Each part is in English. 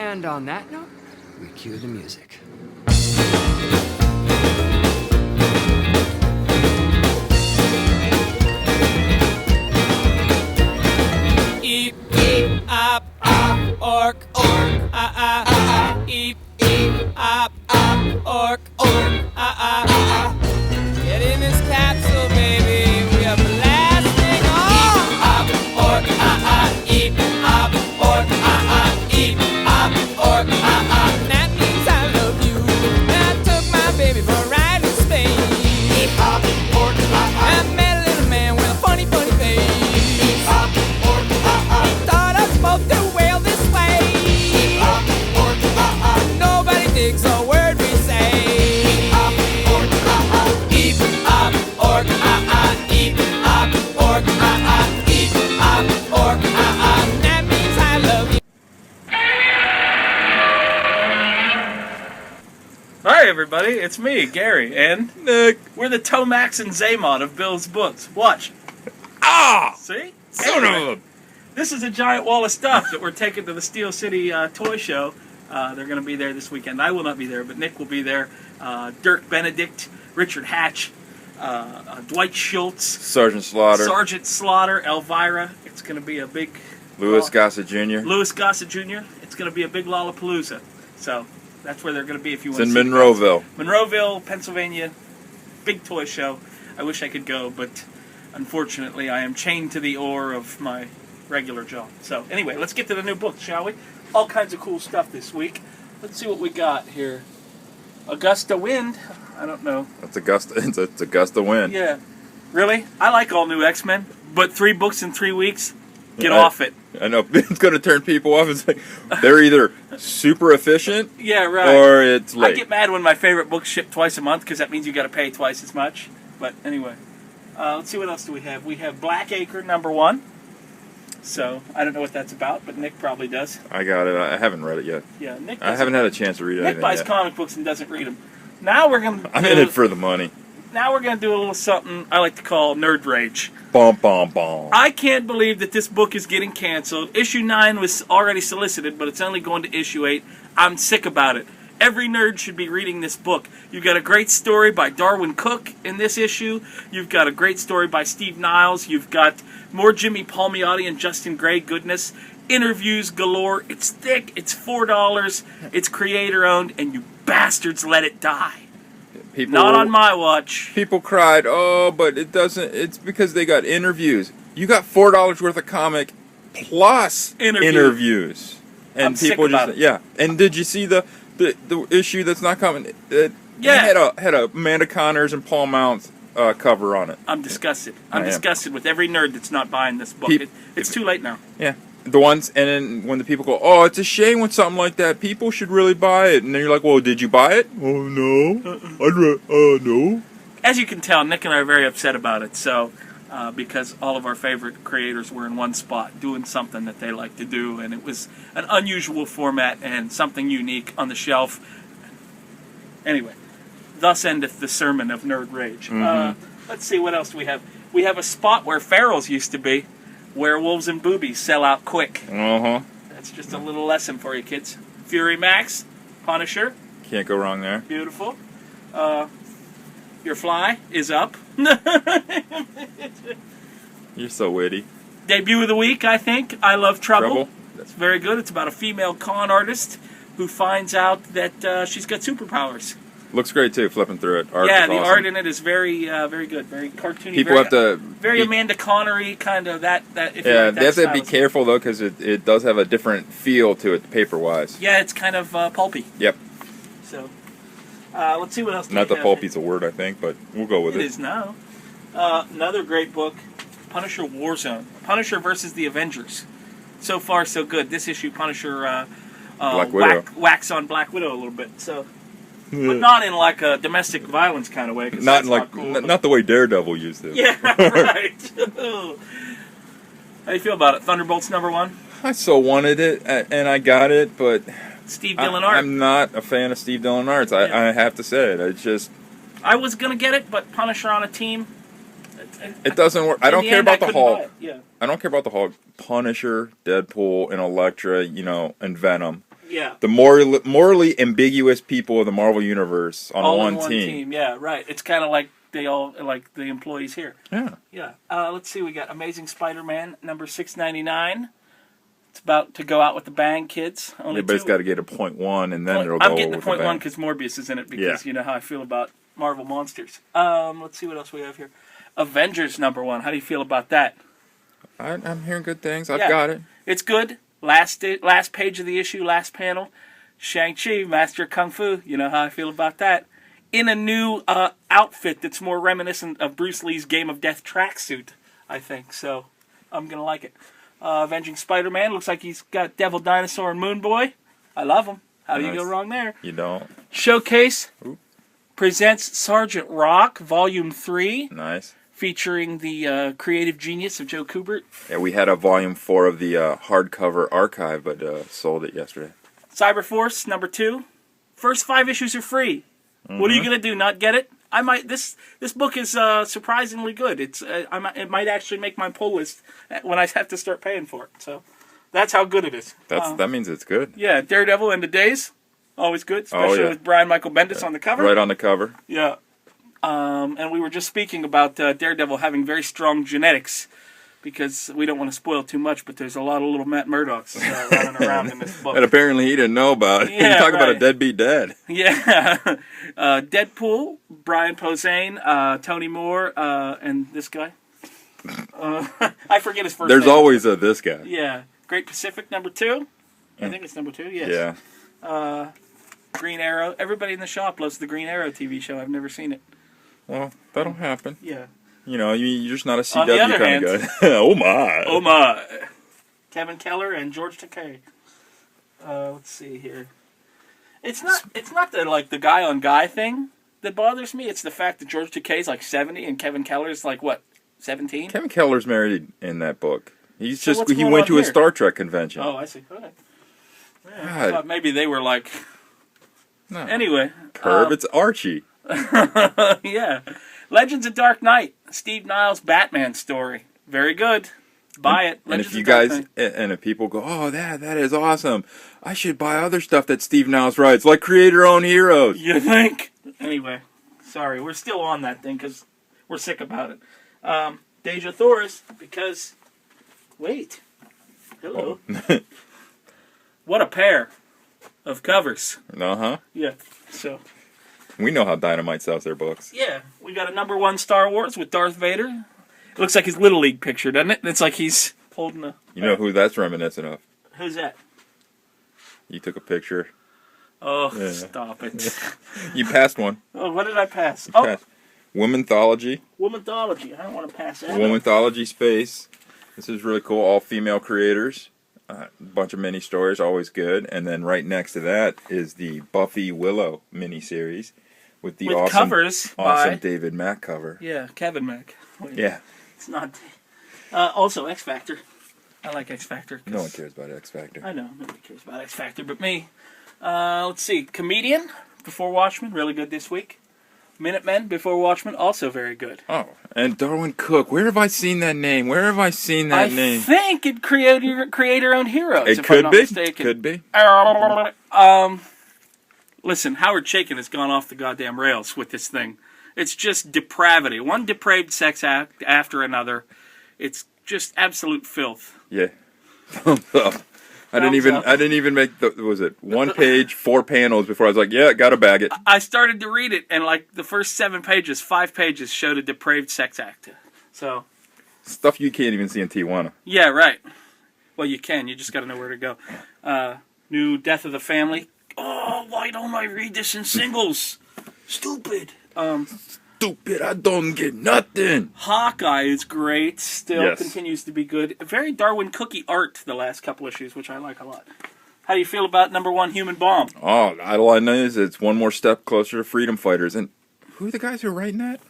And on that note, we cue the music. Eep, eep, op, op, ork, ork, eep, eep, op, ork, ork, Get in this capsule, baby, we are blasting off. Eep, op, ork, eep, op, ork, eep, op, ork, That means I love you. I took my baby for a ride in Spain. Eep, op, ork, I met a little man with a funny, funny face. Eep, op, ork, thought I spoke the whale this way. Eep, op, ork, nobody digs a word we say. Eep, op, ork, eep, op, ork, eep, op, ork, eep, op, ork, That means I love you. Hi everybody, it's me, Gary, and Nick. We're the Tomax and Zaymon of Bill's Books. Watch. Ah! See? Son of a... This is a giant wall of stuff that we're taking to the Steel City Toy Show. They're going to be there this weekend. I will not be there, but Nick will be there. Dirk Benedict, Richard Hatch, Dwight Schultz, Sergeant Slaughter, Sergeant Slaughter, Elvira. It's going to be a big... Louis Gossett Jr. Louis Gossett Jr. It's going to be a big Lollapalooza. So that's where they're going to be if you It's want in to see Monroeville. Monroeville, Pennsylvania. Big toy show. I wish I could go, but unfortunately I am chained to the oar of my regular job. So anyway, let's get to the new book, shall we? All kinds of cool stuff this week. Let's see what we got here. Augusta Wind. I don't know. It's Augusta. It's Augusta Wind. Yeah. Really? I like all new X-Men, but 3 books in 3 weeks? Get I- off it. I know it's going to turn people off. It's like they're either super efficient Yeah, right. or it's late. I get mad when my favorite books ship twice a month because that means you got to pay twice as much. But anyway, let's see what else do we have. We have Blackacre #1. So I don't know what that's about, but Nick probably does. I got it. I haven't read it yet. Yeah, Nick. I haven't had a chance to read Nick anything buys yet. comic books and doesn't read them. Now we're gonna. I'm in it for the money. Now we're gonna do a little something I like to call Nerd Rage. Bom, bom, bom. I can't believe that this book is getting canceled. Issue 9 was already solicited, but it's only going to issue 8. I'm sick about it. Every nerd should be reading this book. You've got a great story by Darwin Cook in this issue. You've got a great story by Steve Niles. You've got more Jimmy Palmiotti and Justin Gray goodness. Interviews galore. It's thick. It's $4. It's creator-owned, and you bastards let it die. People, Not on my watch. People cried, oh, but it doesn't. It's because they got interviews. You got $4 worth of comic plus interviews. And I'm sick people about just it. yeah. And did you see the issue that's not coming? It Yeah. had a Amanda Connors and Paul Mounts cover on it. I'm disgusted. I I'm am. disgusted with every nerd that's not buying this book. It's too late now. Yeah. The ones, and then when the people go, oh, it's a shame when something like that, people should really buy it. And then you're like, well, did you buy it? Oh, no. No. As you can tell, Nick and I are very upset about it. So, because all of our favorite creators were in one spot doing something that they like to do, and it was an unusual format and something unique on the shelf. Anyway, thus endeth the sermon of Nerd Rage. Let's see, what else do we have? We have a spot where pharaohs used to be. Werewolves and boobies sell out quick. Uh-huh. That's just a little lesson for you kids. Fury Max, Punisher, Can't go wrong there. beautiful. Your Fly is up. You're so witty. Debut of the week, I think. I Love Trouble. Trouble. That's very good. It's about a female con artist who finds out that she's got superpowers. Looks great, too, flipping through it. Art Yeah, is the awesome. art in it is very, very good, very cartoony. People very, have to... very Amanda Connery kind of that. If you Yeah, like that they have to style be of- careful, though, because it does have a different feel to it, paper-wise. Yeah, it's kind of pulpy. Yep. So, let's see what else. Not we that have. pulpy's a word, I think, but we'll go with It it. is now. Another great book, Punisher Warzone. Punisher versus the Avengers. So far, so good. This issue, Punisher Black Widow. whacks on Black Widow a little bit. So, but not in like a domestic violence kind of way. 'Cause Not that's like cool. not the way Daredevil used it. Yeah, right. How do you feel about it? Thunderbolts #1. I so wanted it, and I got it, but Steve Dillon art. I'm not a fan of Steve Dillon arts. I have to say it. It's just I was gonna get it, but Punisher on a team. it doesn't work. I in don't the care end, about the couldn't buy Hulk. it. Yeah. I don't care about the Hulk. Punisher, Deadpool, and Elektra, and Venom. Yeah. The morally ambiguous people of the Marvel Universe on All one in one team. Yeah, right. It's kind of like they all like the employees here. Yeah. Yeah. Let's see. We got Amazing Spider-Man number 699. It's about to go out with the bang, kids. Only Everybody's two. got to get a .1, and then it'll go I'm getting the with point bang. one because Morbius is in it because Yeah. you know how I feel about Marvel monsters. Let's see what else we have here. Avengers number 1. How do you feel about that? I'm hearing good things. I've Yeah. got it. It's good. Last page of the issue, last panel. Shang-Chi, Master of Kung Fu. You know how I feel about that. In a new outfit that's more reminiscent of Bruce Lee's Game of Death tracksuit, I think. So I'm going to like it. Avenging Spider-Man. Looks like he's got Devil Dinosaur and Moon Boy. I love him. How do you go Nice. wrong there? You don't. Showcase Ooh. presents Sergeant Rock, Volume 3, Nice. featuring the creative genius of Joe Kubert. Yeah, we had a volume 4 of the hardcover archive, but sold it yesterday. Cyberforce number 2. First 5 issues are free. What are you gonna do? Not get it? I might. This book is surprisingly good. It might actually make my pull list when I have to start paying for it. So that's how good it is. That means it's good. Yeah, Daredevil End of Days, always good, especially yeah. with Brian Michael Bendis on the cover. Right on the cover. Yeah. And we were just speaking about Daredevil having very strong genetics because we don't want to spoil too much, but there's a lot of little Matt Murdochs running around in this book. And apparently he didn't know about it. Yeah, You talk about a right. deadbeat dad. Yeah. Deadpool, Brian Posehn, Tony Moore, and this guy. I forget his first There's name. always a this guy. Yeah. Great Pacific number 2. I think it's number 2, yes. Yeah. Green Arrow. Everybody in the shop loves the Green Arrow TV show. I've never seen it. Well, that'll happen. Yeah. You know, you're just not a On the CW other kind hand- of guy. Oh my. Oh my. Kevin Keller and George Takei. Let's see here. It's not the guy on guy thing that bothers me. It's the fact that George Takei's like 70 and Kevin Keller's like what, 17? Kevin Keller's married in that book. He's So just what's he going went on to a here? Star Trek convention. Oh, I see. Okay. Yeah, I God. thought maybe they were like. No. Anyway. Curb, it's Archie. Yeah. Legends of Dark Knight. Steve Niles' Batman story. Very good. Buy it. And Legends if you of Dark guys Knight. and if people go, oh, that is awesome. I should buy other stuff that Steve Niles writes, like Creator-Owned Heroes. You think? Anyway. Sorry, we're still on that thing because we're sick about it. Deja Thoris, because... Wait. Hello. What a pair of covers. Uh-huh. Yeah. So, We know how Dynamite sells their books. yeah. We got a number 1 Star Wars with Darth Vader. It looks like his Little League picture, doesn't it? It's like he's holding a... You know who that's reminiscent of? Who's that? You took a picture. Oh, Yeah. stop it. You passed one. Oh, what did I pass? Oh, Passed. Womanthology. Womanthology. I don't want to pass that. Womanthology Space. This is really cool. All female creators. A bunch of mini stories, always good. And then right next to that is the Buffy Willow miniseries with the With awesome covers by... David Mack cover. Yeah, Kevin Mack. Wait, Yeah. It's not... also, X Factor. I like X Factor. 'cause No one cares about X Factor. I know, nobody cares about X Factor but me. Let's see. Comedian, Before Watchmen, really good this week. Minutemen, Before Watchmen, also very good. Oh, and Darwin Cook. Where have I seen that name? Where have I seen that I name? think it Creator-Owned Heroes, It if I'm could not be. mistaken. Could be. Listen, Howard Chaykin has gone off the goddamn rails with this thing. It's just depravity. One depraved sex act after another. It's just absolute filth. Yeah. Thumbs up. I didn't even make the, was it 1 page, 4 panels before I was like, yeah, gotta bag it. I started to read it, and like the first 7 pages, 5 pages showed a depraved sex act. So, Stuff you can't even see in Tijuana. yeah, right. Well, you can. You just got to know where to go. New Death of the Family. Oh, why don't I read this in singles? Stupid. Stupid, I don't get nothing. Hawkeye is great. Still Yes. continues to be good. Very Darwin Cookie art the last couple issues, which I like a lot. How do you feel about number 1 Human Bomb? Oh, all I know is it's one more step closer to freedom fighters. And who are the guys who are writing that?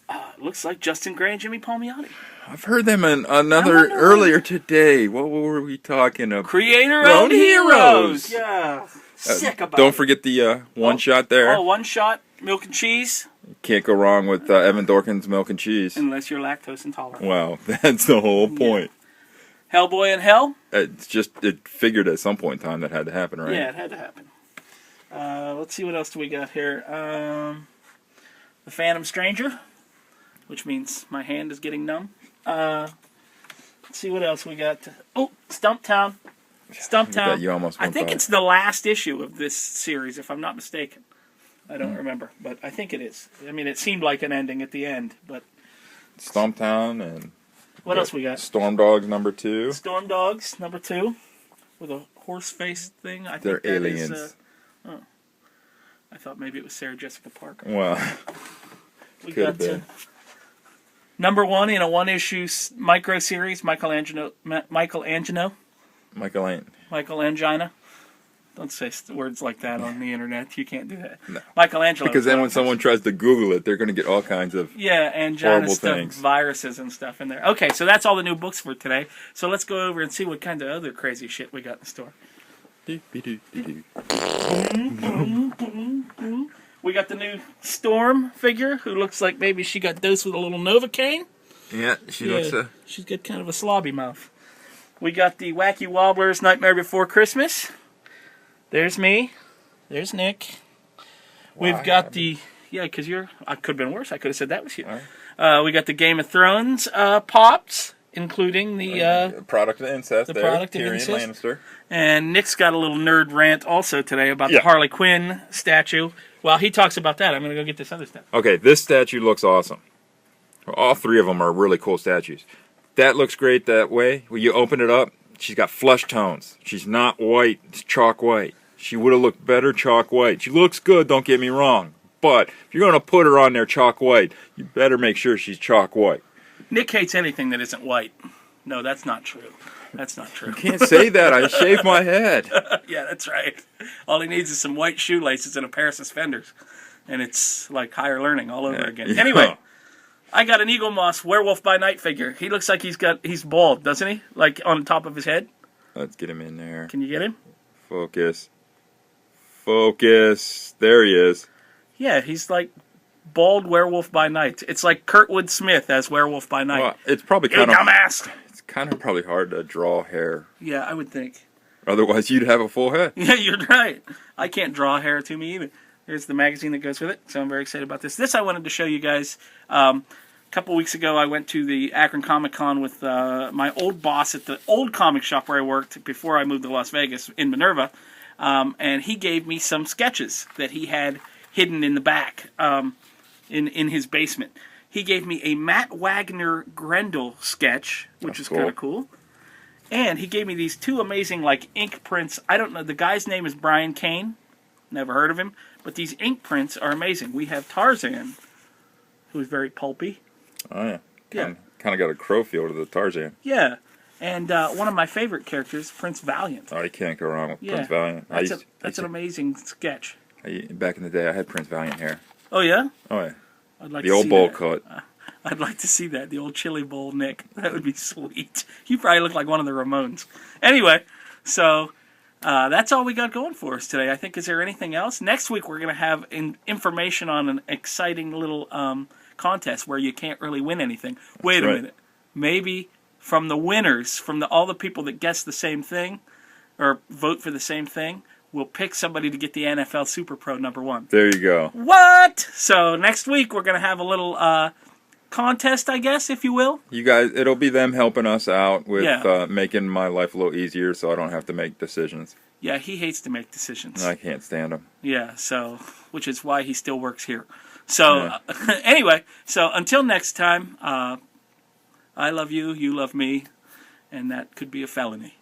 It looks like Justin Gray and Jimmy Palmiotti. I've heard them in I another wonder earlier today. What were we talking about? Creator-Owned Heroes. Heroes. Yeah. Sick about Don't it. forget the one shot there. Oh, one shot, milk and cheese, Can't go wrong with Evan Dorkin's milk and cheese. unless you're lactose intolerant. Wow, that's the whole point. Hellboy in Hell. It figured at some point in time that had to happen, right? Yeah, it had to happen. Let's see what else do we got here. The Phantom Stranger, which means my hand is getting numb. Let's see what else we got. Oh, Stumptown. Stumptown. You almost I went think by. it's the last issue of this series, if I'm not mistaken. I don't remember, but I think it is. I mean, it seemed like an ending at the end, but Stumptown and what else we got? Storm Dogs #2. Storm Dogs #2 with a horse face thing. I They're think that aliens. is, I thought maybe it was Sarah Jessica Parker. Well, We could have got been. #1 in a one-issue micro series. Michelangelo. Michael ain't. Michael Angina. Don't say words like that on the internet. You can't do that. No. Michelangelo. Because then when someone tries to Google it, they're going to get all kinds of. Yeah, angina horrible stuff, things. viruses and stuff in there. Okay, so that's all the new books for today. So let's go over and see what kind of other crazy shit we got in the store. We got the new Storm figure, who looks like maybe she got dosed with a little Novocaine. Yeah, She's got kind of a slobby mouth. We got the Wacky Wobblers Nightmare Before Christmas. There's me. There's Nick. We've got the... Yeah, because I could have been worse. I could have said that was you. We got the Game of Thrones Pops, including the... product of incest. the there. product of Tyrion incest. Lannister. And Nick's got a little nerd rant also today about the Harley Quinn statue. While he talks about that, I'm going to go get this other stuff. Okay, this statue looks awesome. All three of them are really cool statues. That looks great that way. When you open it up, she's got flush tones. She's not white. It's chalk white. She would have looked better chalk white. She looks good, don't get me wrong. But if you're going to put her on there chalk white, you better make sure she's chalk white. Nick hates anything that isn't white. No, that's not true. That's not true. Can't say that. I shaved my head. Yeah, that's right. All he needs is some white shoelaces and a pair of suspenders. And it's like higher learning all over again. Yeah. Anyway, I got an Eagle Moss Werewolf by Night figure. He looks like he's bald, doesn't he? Like on top of his head. Let's get him in there. Can you get him? Focus. Focus. There he is. Yeah, he's like bald Werewolf by Night. It's like Kurtwood Smith as Werewolf by Night. Well, it's probably You kind of dumbass! it's kind of probably hard to draw hair. Yeah, I would think. Otherwise, you'd have a full head. Yeah, you're right. I can't draw hair to me either. There's the magazine that goes with it, so I'm very excited about this. This I wanted to show you guys. A couple weeks ago, I went to the Akron Comic Con with my old boss at the old comic shop where I worked before I moved to Las Vegas in Minerva, and he gave me some sketches that he had hidden in the back in his basement. He gave me a Matt Wagner Grendel sketch, which is kind of cool. And he gave me these two amazing like ink prints. I don't know. The guy's name is Brian Kane. Never heard of him. But these ink prints are amazing. We have Tarzan, who is very pulpy. Oh, yeah. Yeah. Kind of got a crow feel to the Tarzan. Yeah. And one of my favorite characters, Prince Valiant. Oh, you can't go wrong with Yeah. Prince Valiant. That's an amazing sketch. Back in the day, I had Prince Valiant hair. Oh, yeah? Oh, yeah. I'd like The to old see bowl that. cut. I'd like to see that. The old chili bowl Nick. That would be sweet. You probably look like one of the Ramones. Anyway, so that's all we got going for us today. I think, is there anything else? Next week we're going to have information on an exciting little contest where you can't really win anything. Wait a minute. Maybe from the winners, from all the people that guess the same thing or vote for the same thing, we'll pick somebody to get the NFL Super Pro #1. There you go. What? So next week we're going to have a little contest, I guess, if you will. You guys, it'll be them helping us out with Yeah. making my life a little easier so I don't have to make decisions. Yeah, he hates to make decisions. I can't stand them. Yeah, so, which is why he still works here. So, anyway, so until next time, I love you, you love me, and that could be a felony.